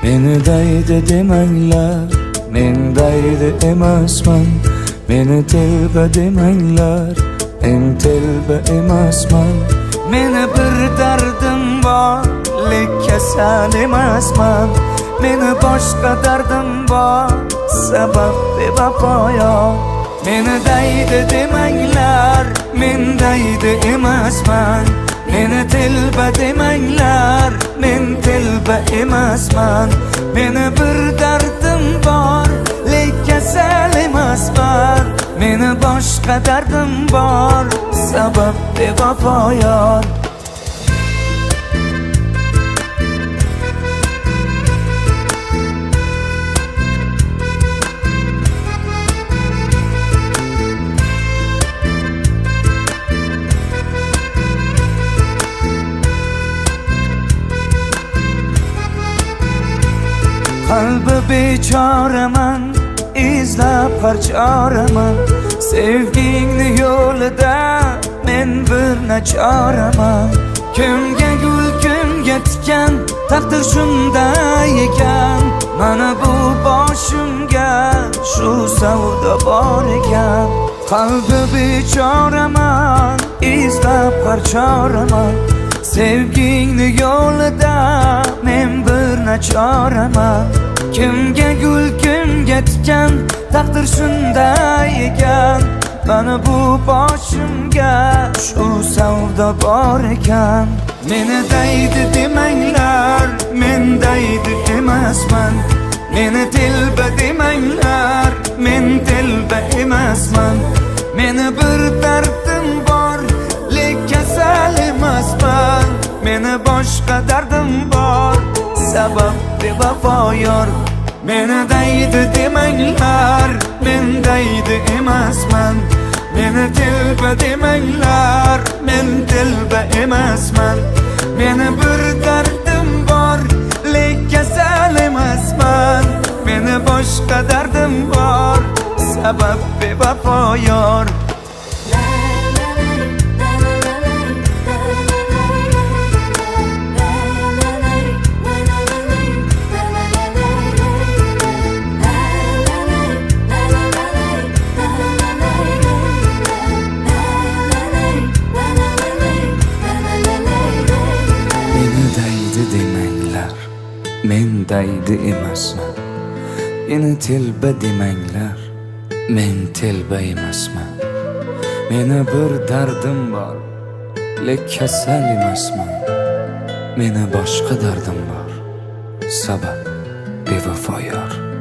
Meni daydi demanglar, men daydi emasman. Meni telba demanglar, men telba emasman. Meni bir dardim bor, lek kasal emasman. Meni boshqa dardim bor, sabab bevafo yo'q. Meni daydi demanglar, men daydi emasman. Meni telba demanglar, men telba emasman. Meni bir dardim bor, lek kasal emasman. Meni boshqa dardim bor, sabab bevafo yor. Qalbi bechoraman, izlab parchoraman. Sevgingni yo'lida men bir nachoraman. Kimga gul, kimga tikan, taqdir shunday ekan. Mana bu boshimga shu savdo bor ekan. Qalbi bechoraman, izlab parchoraman. Sevgingni yo'lida men bir nachoraman. Kimga gul, kimga tikan, taqdir shunday ekan. Mana bu boshimga shu savdo bor ekan. Meni daydi demanglar, men daydi emasman. Meni telba demanglar, men telba emasman. Meni bir dardim bor, lek kasal emasman. Meni boshqa dardim bor, sabab bevafo yor. Meni daydi demanglar, men daydi emasman. Meni telba demanglar, men telba emasman. Meni bir dardim bor, lek kasal emasman. Meni boshqa dardim bor, sabab bevafo yor. Demanglar, men daydi emasman. Meni telba demanglar, men telba emasman. Meni bir dardim bor, lek kasal emasman. Meni boshqa dardim bor, sabab bevafo yor.